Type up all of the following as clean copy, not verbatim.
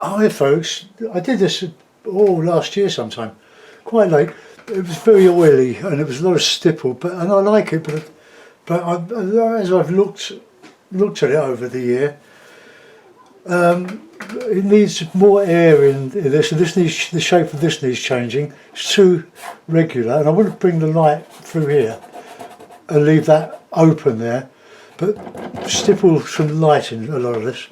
Hi folks, I did this all last year sometime, quite late. It was very oily and it was a lot of stipple, and I like it, as I've looked at it over the year, it needs more air in this, and the shape of this needs changing. It's too regular, and I wouldn't bring the light through here and leave that open there, but stipple some light in a lot of this.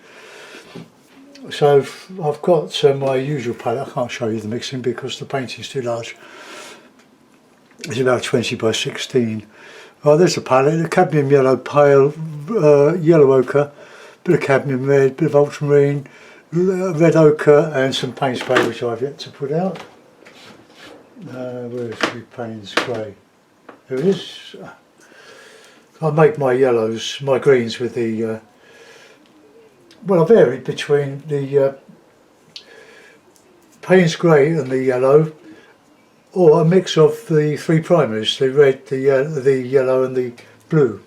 So I've got my usual palette. I can't show you the mixing because the painting's too large. It's about 20 by 16. Oh, there's a palette, a cadmium yellow, pale yellow ochre, bit of cadmium red, bit of ultramarine, red ochre, and some paint spray which I've yet to put out. Where's the Payne's grey? Here it is. I make my yellows, my greens with the well, I varied between the Payne's grey and the yellow, or a mix of the three primaries, the red, the yellow and the blue.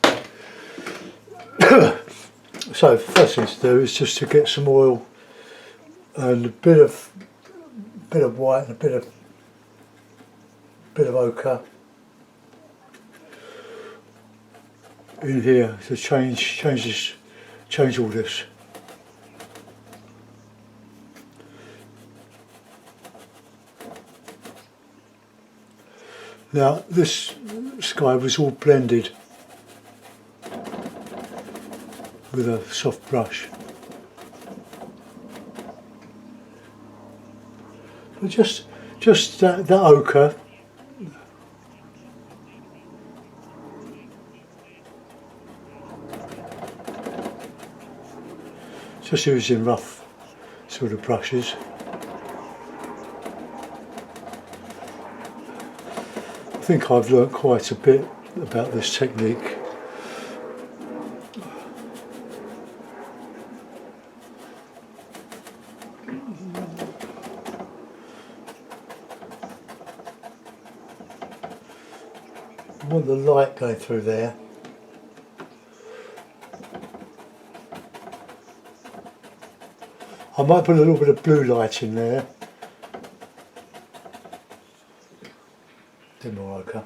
So first thing to do is just to get some oil and a bit of white and a bit of ochre in here to change all this. Now this sky was all blended with a soft brush, but just that ochre just using rough sort of brushes. I think I've learnt quite a bit about this technique. I want the light going through there. I might put a little bit of blue light in there. Bit more ochre.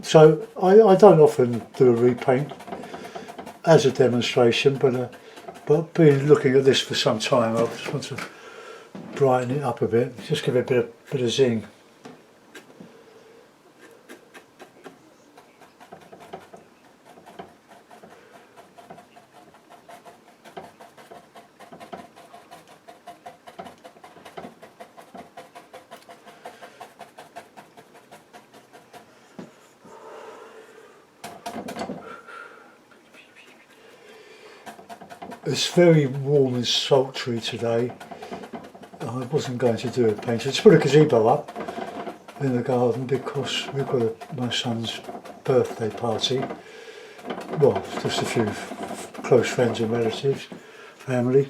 So I don't often do a repaint as a demonstration, but been looking at this for some time. I just want to brighten it up a bit, just give it a bit of zing. It's very warm and sultry today. I wasn't going to do a paint. I just put a gazebo up in the garden because we've got my son's birthday party. Well, just a few close friends and relatives, family.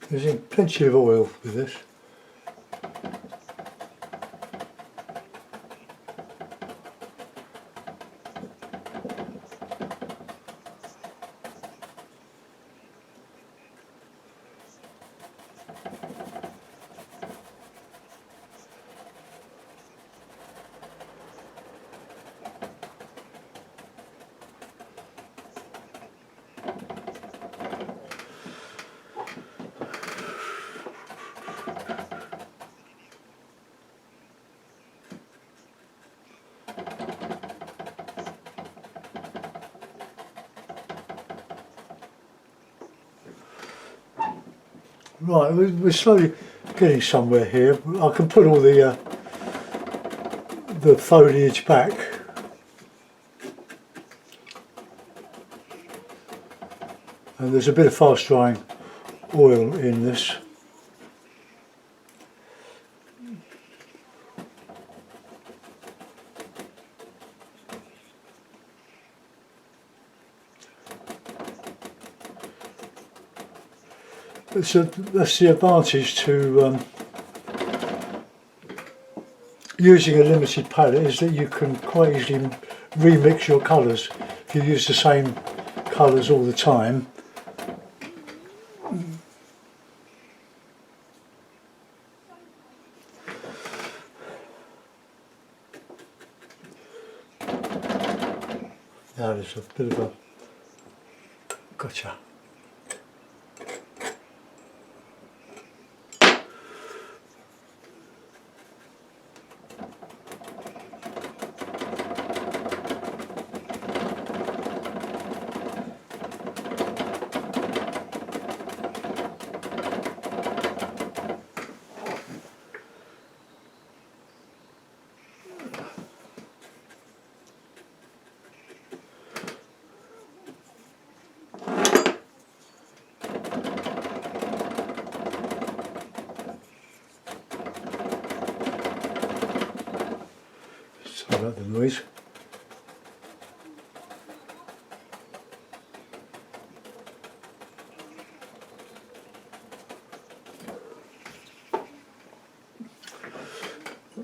There's plenty of oil with this. Right, we're slowly getting somewhere here. I can put all the foliage back. And there's a bit of fast drying oil in this. That's the advantage to using a limited palette, is that you can quite easily remix your colours. If you use the same colours all the time, now there's a bit of a gotcha. Sorry about the noise.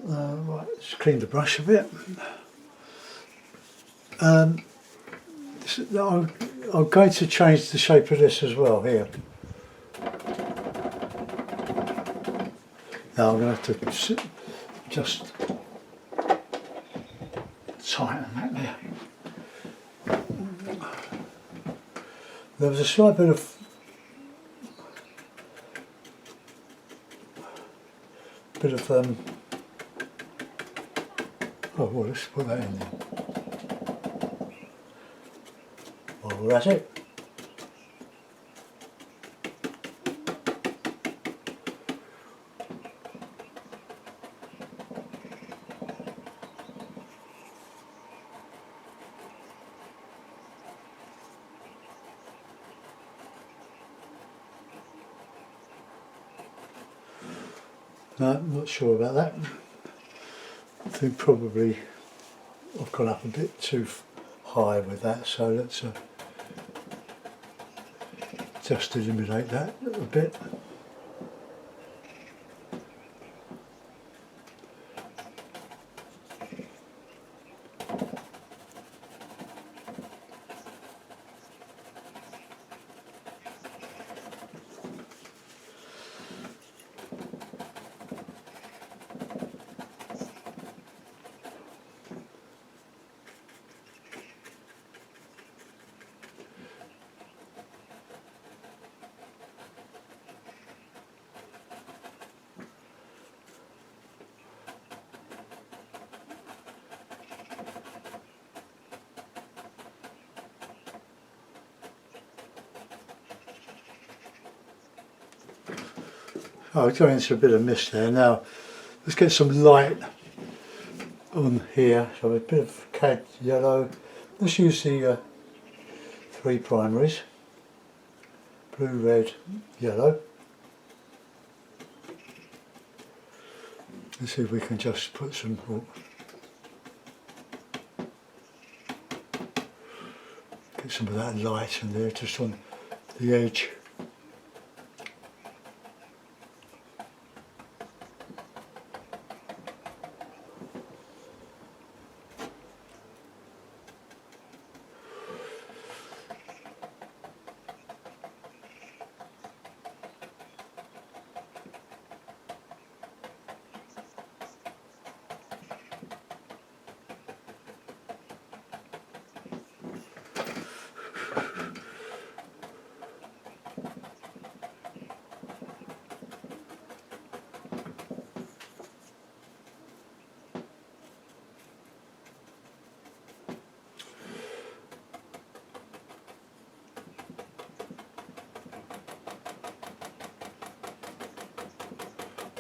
Right, let's clean the brush a bit. I'm going to change the shape of this as well here. Now I'm going to have to just tighten that there. There was a slight bit of oh well, let's put that in there. Well, that's it. No, I'm not sure about that. I think probably I've gone up a bit too high with that, so let's just eliminate that a bit. Oh, going into a bit of mist there. Now, let's get some light on here. So a bit of cad yellow. Let's use the 3 primaries. Blue, red, yellow. Let's see if we can just put some... get some of that light in there, just on the edge.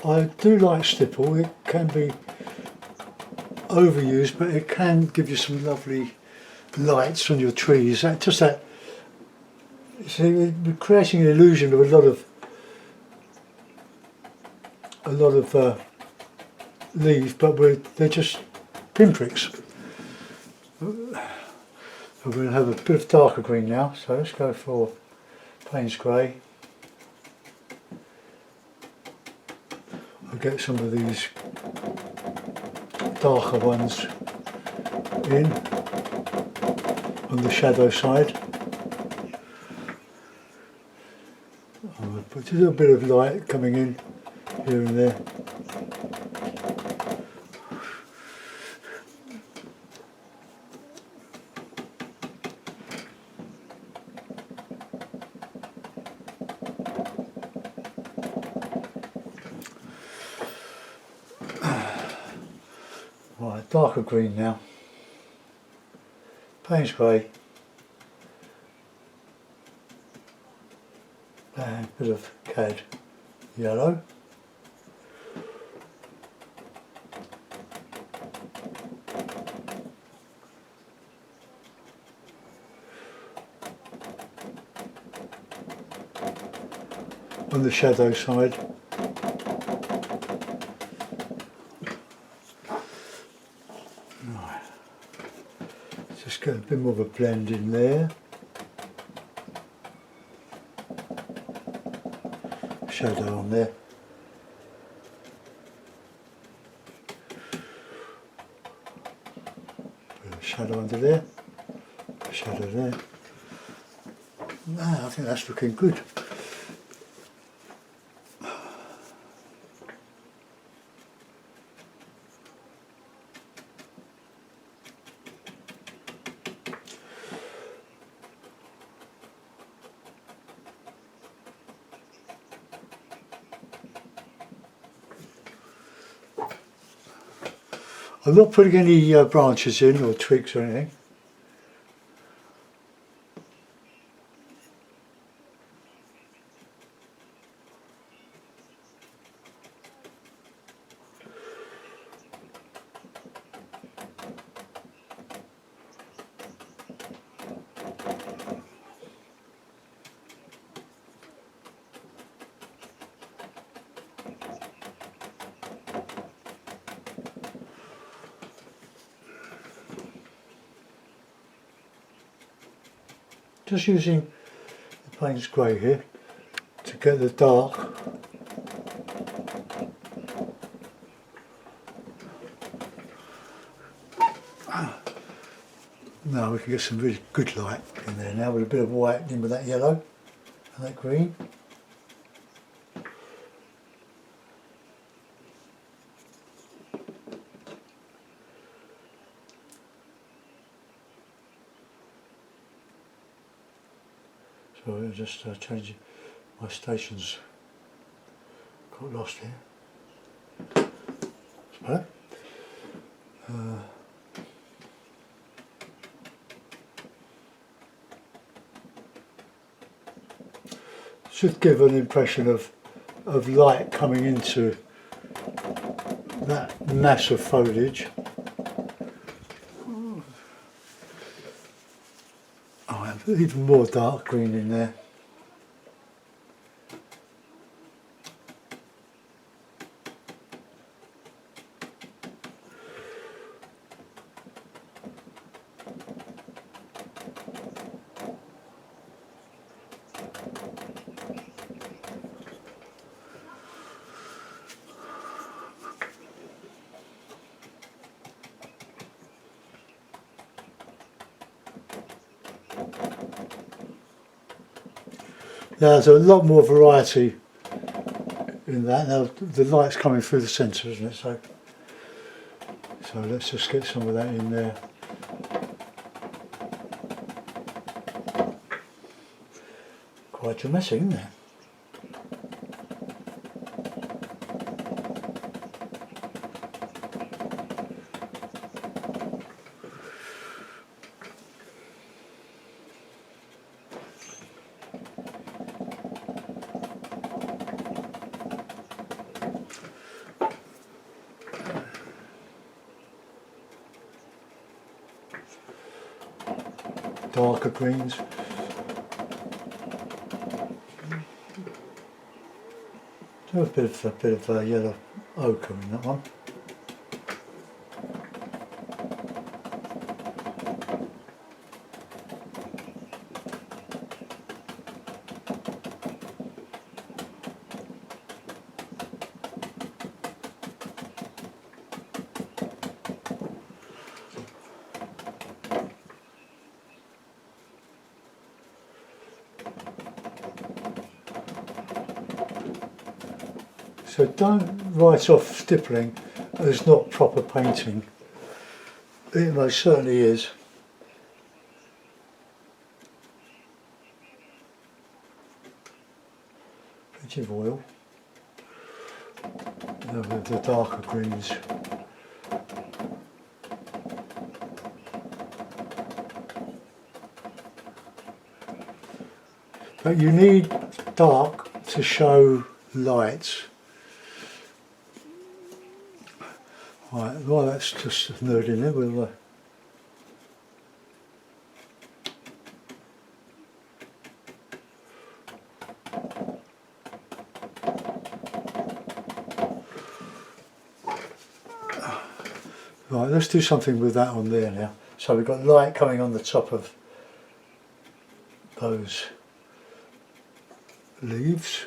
I do like stipple. It can be overused, but it can give you some lovely lights on your trees. That see, we're creating an illusion of a lot of leaves, but they're just pinpricks. So we're going to have a bit of darker green now. So let's go for Payne's Grey. I'll get some of these darker ones in on the shadow side. I'll put a little bit of light coming in here and there. Right, darker green now. Payne's grey. And a bit of cad yellow. On the shadow side. Right. Just get a bit more of a blend in there. Shadow on there. Bit of shadow under there. Shadow there. I think that's looking good. I'm not putting any branches in or twigs or anything. Just using the Payne's grey here to get the dark. Now we can get some really good light in there now with a bit of white in with that yellow and that green. So I'll just change my stations. Got lost here. Right. Should give an impression of light coming into that mass of foliage. I have even more dark green in there. Now there's a lot more variety in that. Now the light's coming through the centre, isn't it? So let's just get some of that in there. Quite dramatic, isn't it? Darker greens. Do a bit of yellow ochre in that one. So don't write off stippling as not proper painting. It most certainly is. Plenty of oil. Now with the darker greens. But you need dark to show light. Right, well that's just a nerd in there, we'll right, let's do something with that on there now. So we've got light coming on the top of those leaves.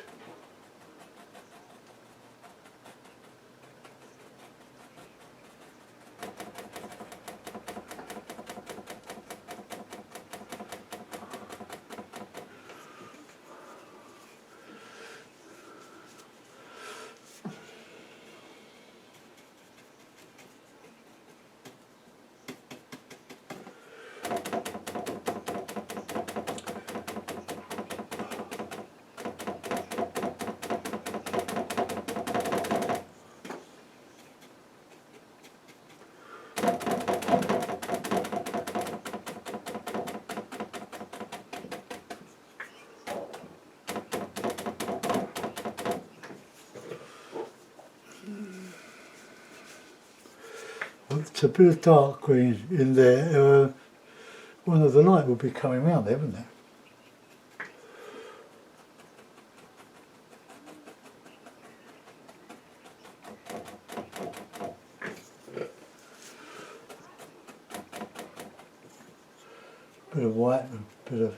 It's a bit of dark green in there. One of the light will be coming round there, wouldn't it? Bit of white and a bit of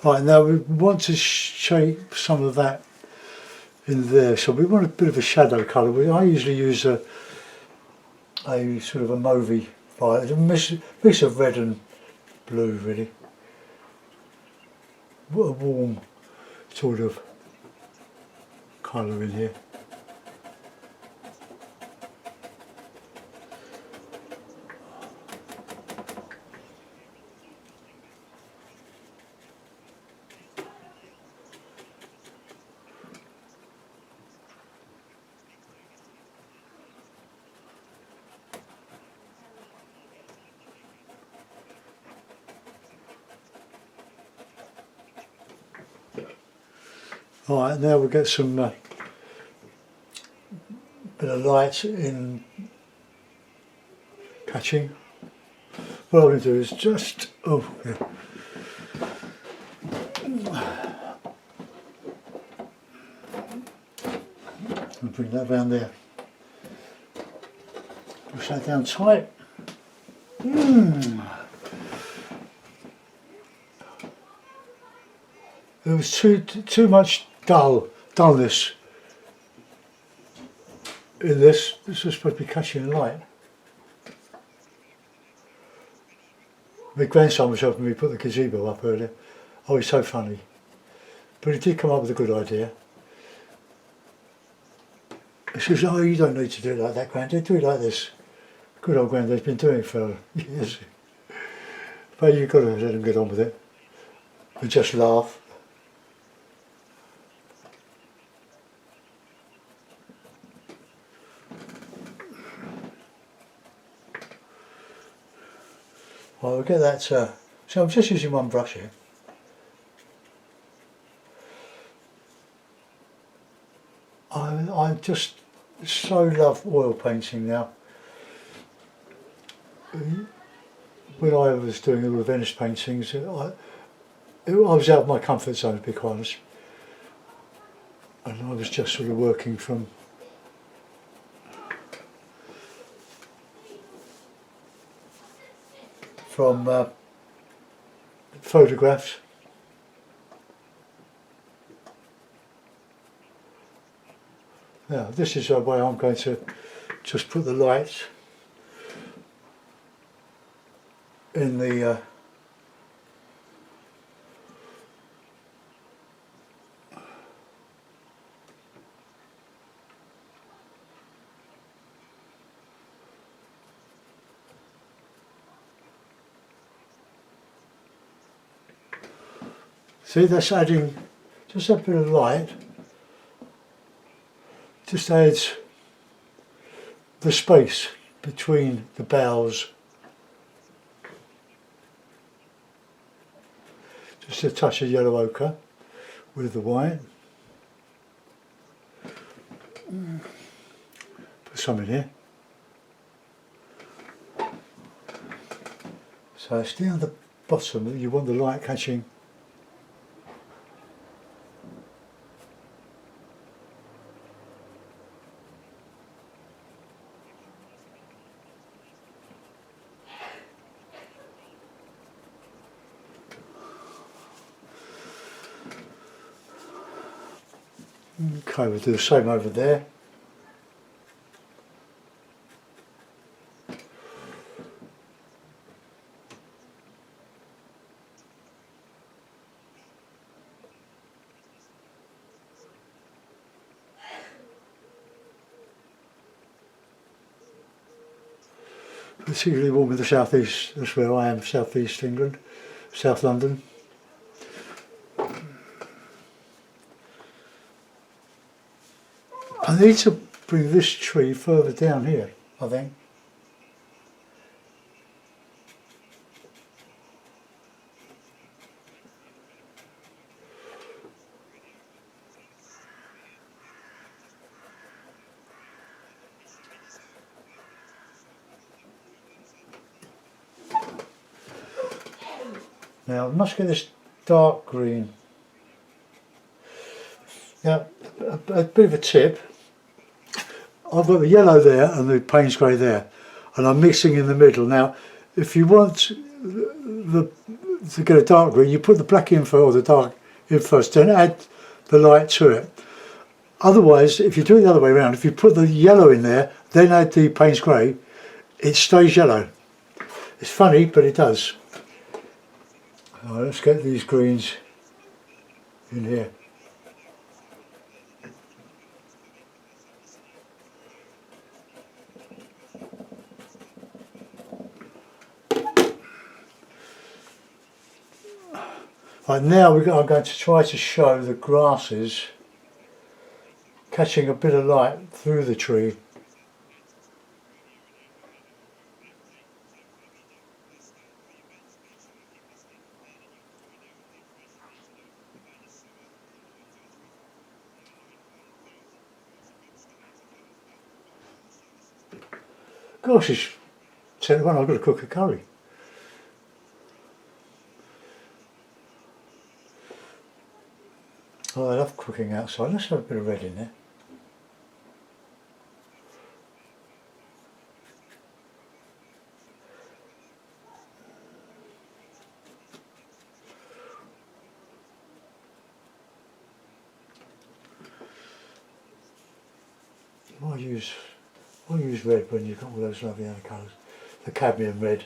right, now we want to shape some of that in there, so we want a bit of a shadow colour. I usually use a sort of a mauvey violet, a mix of red and blue really. What a warm sort of colour in here. Alright, now we'll get some bit of light in catching. What I'm going to do is just, oh yeah. I'll bring that down there. Push that down tight. There was too much dullness in this. This was supposed to be catching light. My grandson was helping me put the gazebo up earlier. Oh, he's so funny. But he did come up with a good idea. He says, oh, you don't need to do it like that, Grandad, do it like this. Good old Grandad's been doing it for years. But you've got to let him get on with it. And just laugh. Well, we'll get that, so I'm just using one brush here. I just so love oil painting now. When I was doing all the Venice paintings, I was out of my comfort zone, to be quite honest. And I was just sort of working from photographs. Now this is the way I'm going to just put the lights in the See, that's adding just a bit of light. Just adds the space between the boughs. Just a touch of yellow ochre with the white. Put some in here. So it's down the bottom that you want the light catching. Okay, we'll do the same over there. Particularly warm in the southeast, that's where I am, southeast England, South London. I need to bring this tree further down here, I think. Now I must get this dark green. Now a bit of a tip. I've got the yellow there and the Payne's grey there, and I'm mixing in the middle. Now if you want to get a dark green, you put the black in first, or the dark in first, then add the light to it. Otherwise, if you do it the other way around, if you put the yellow in there, then add the Payne's grey, it stays yellow. It's funny, but it does. Right, let's get these greens in here. Right, now I'm going to try to show the grasses catching a bit of light through the tree. Gosh, it's 10 to 1, I've got to cook a curry. Oh, I love cooking outside. Let's have a bit of red in there. Why use red when you've got all those lovely other colours? The cadmium red.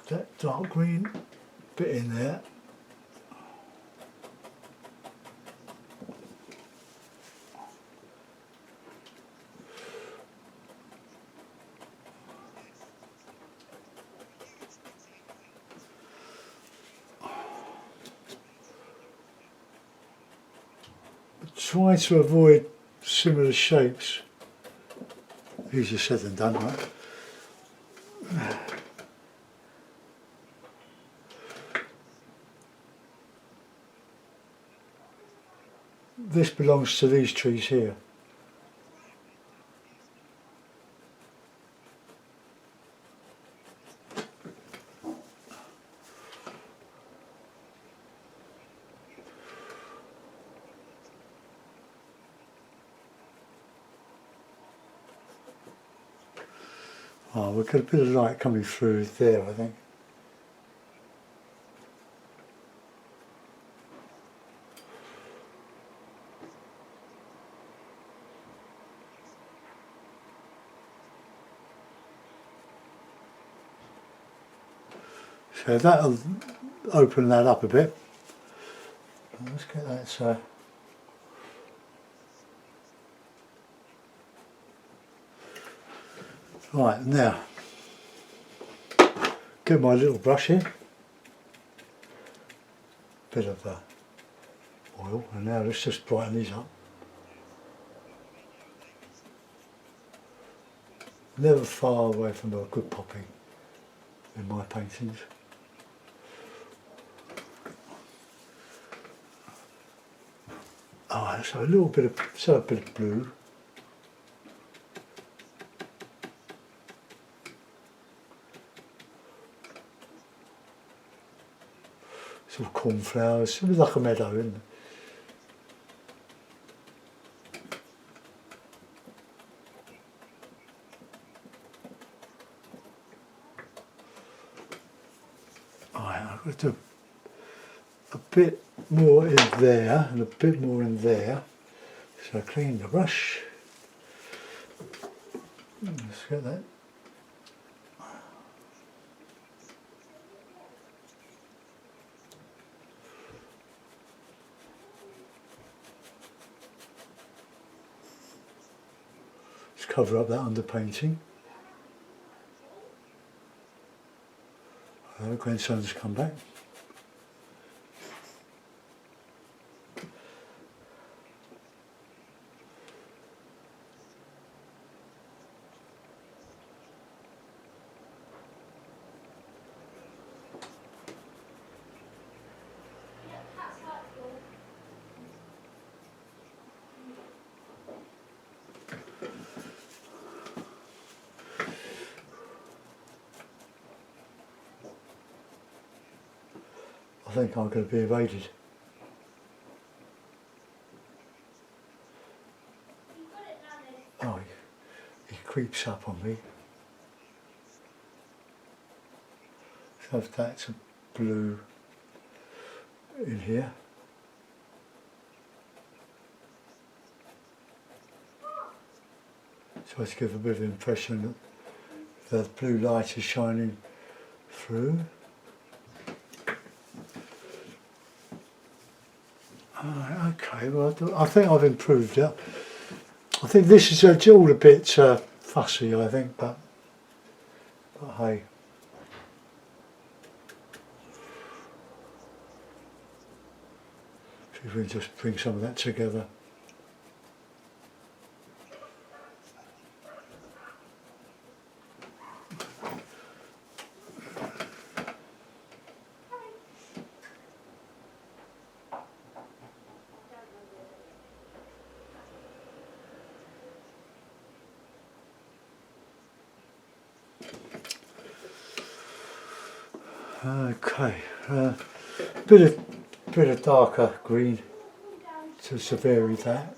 That dark green bit in there. Try to avoid similar shapes. Easier said than done, right? This belongs to these trees here. Oh, we've got a bit of light coming through there, I think. So that'll open that up a bit. Let's get that Right, now get my little brush in, bit of oil, and now let's just brighten these up. Never far away from a good popping in my paintings. Alright, so a little bit of blue. Sort of cornflowers, it was like a meadow, isn't it? Alright, I've got to do a bit more in there and a bit more in there. So clean the brush. Let's get that. Let's cover up that underpainting. Grandson's come back. I think I'm going to be evaded. Oh, he creeps up on me. So that's a blue in here. So let's give a bit of impression that the blue light is shining through. Okay, well I think I've improved it. I think this is all a bit fussy, I think, but hey. See if we can just bring some of that together. Okay, bit of darker green to vary that.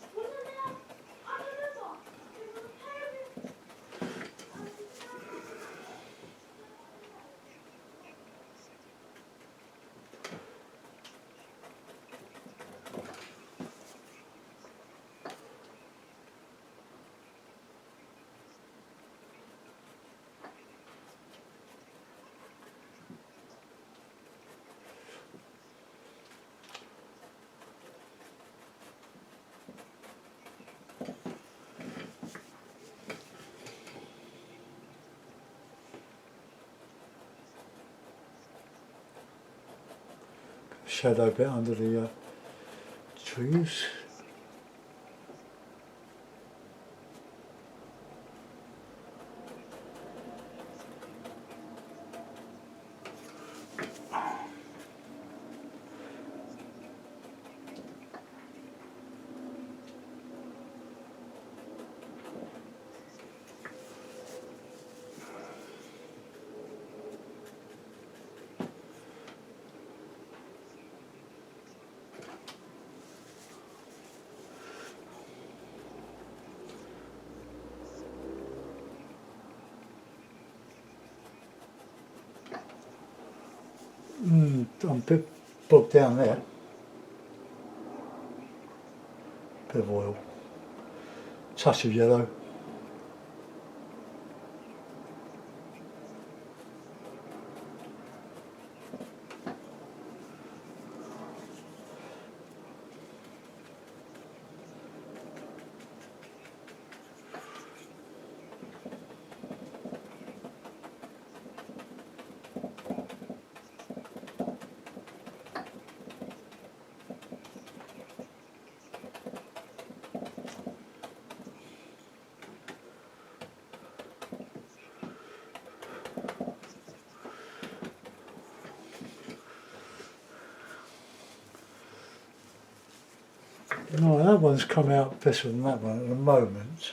Shadow bit under the trees. I'm a bit bogged down there. Bit of oil, touch of yellow. No, that one's come out better than that one at the moment.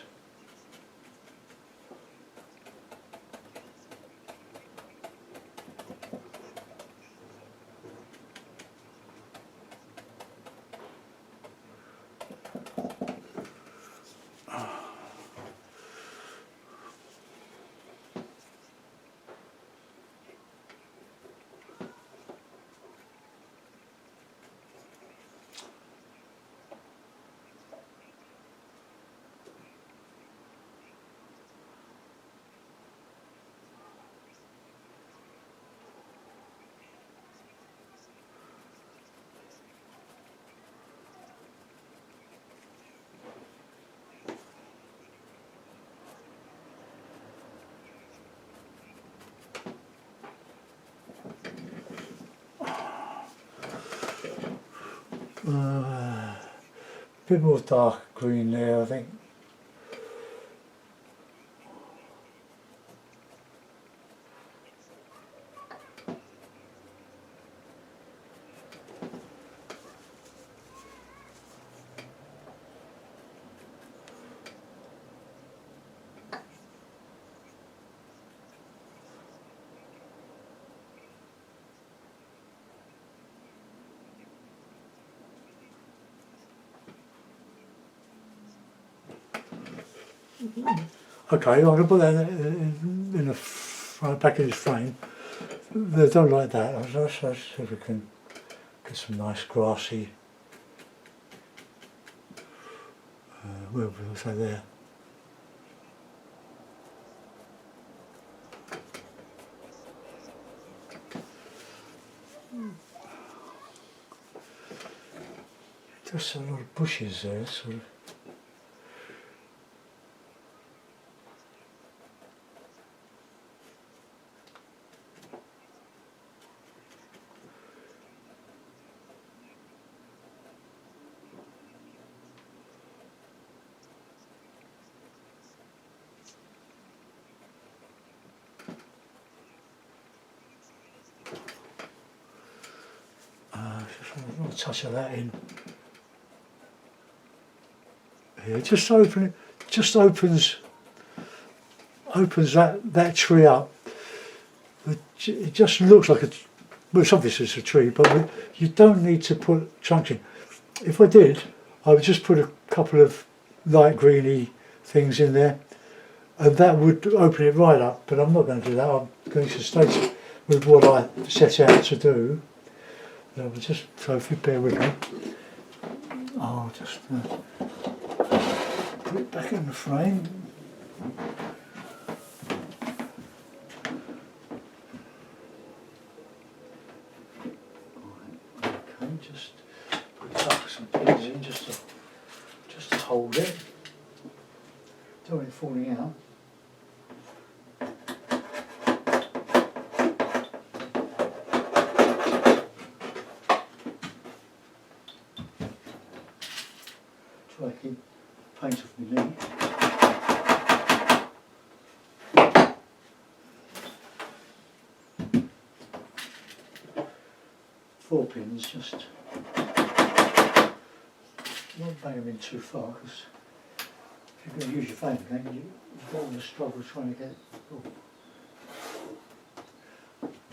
A bit more dark green there, I think. Okay, I'm going to put that in a back in this frame. They don't like that. Let's see if we can get some nice grassy. Where will we say there? Just a lot of bushes there, sort of. Just a little touch of that in. Here, just opens that tree up. It just looks like well, it's obviously it's a tree, but you don't need to put trunks in. If I did, I would just put a couple of light greeny things in there, and that would open it right up. But I'm not going to do that. I'm going to stay with what I set out to do. So if you bear with me, I'll just put it back in the frame. Okay, just put it up with some pins in just to hold it. Don't want it falling out. Try to keep paint off my knee. Four pins, just not bang them in too far, because if you're going to use your flame again, you don't want to struggle trying to get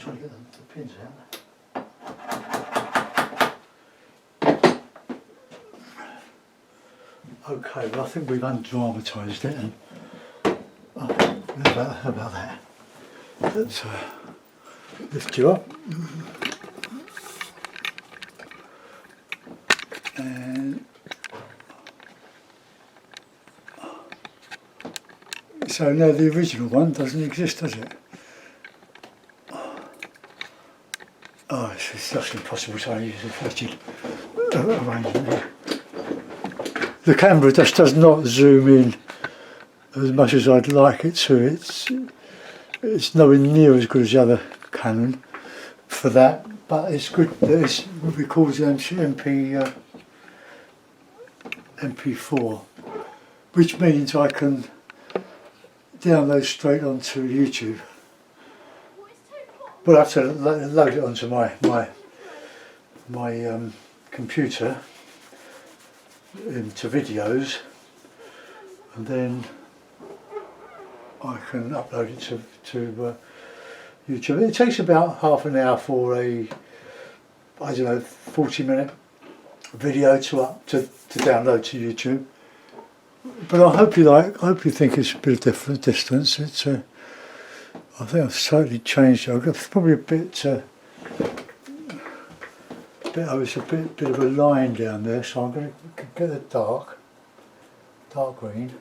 the pins out. Okay, well I think we've undramatised it, and how about that? Let's lift you up. And so now the original one doesn't exist, does it? Oh, it's just impossible to use a fetid arrangement here. The camera just does not zoom in as much as I'd like it to. It's nowhere near as good as the other Canon for that, but it's good that it's what we call MP4, which means I can download straight onto YouTube. But I have to load it onto my computer. into videos, and then I can upload it to YouTube. It takes about half an hour for a, I don't know, 40-minute video to download to YouTube. But I hope you like. I hope you think it's a bit of different distance. It's I think I've slightly changed it. I've got probably a bit. Oh, it's a bit of a line down there, so I'm going to get a dark green,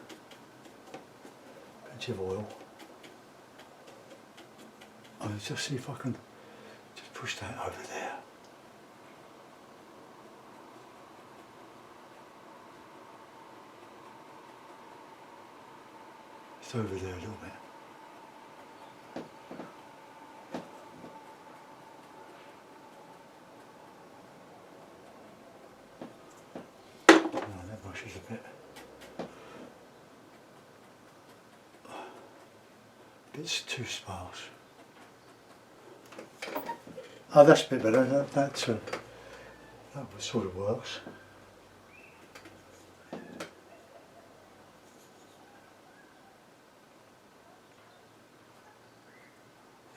pinch of oil. I'll just see if I can just push that over there. It's over there a little bit. Is a bit too sparse. Oh, that's a bit better. That sort of works.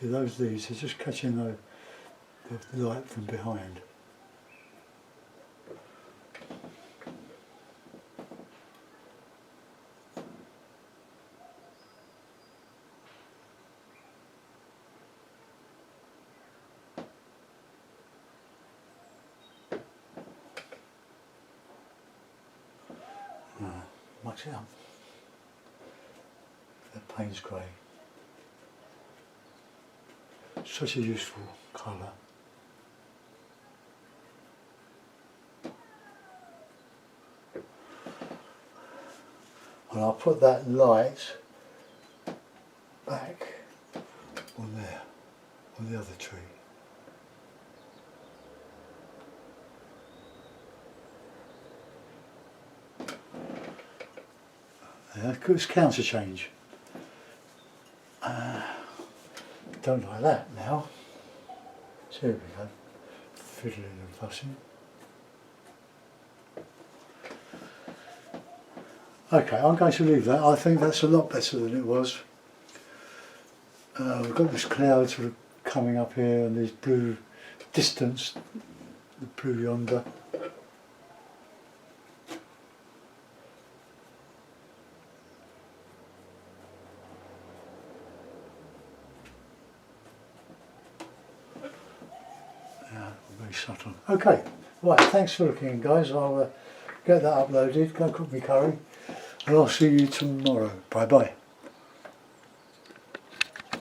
Yeah, those leaves are just catching the light from behind. Much it up. That Payne's grey. Such a useful colour. And I'll put that light back on there, on the other tree. Yeah, it's counter change. Don't like that now. So here we go, fiddling and fussing. Okay, I'm going to leave that. I think that's a lot better than it was. We've got this cloud sort of coming up here and this blue distance, the blue yonder. Very subtle. Okay, right, thanks for looking, guys. I'll get that uploaded, go cook me curry, and I'll see you tomorrow. Bye bye.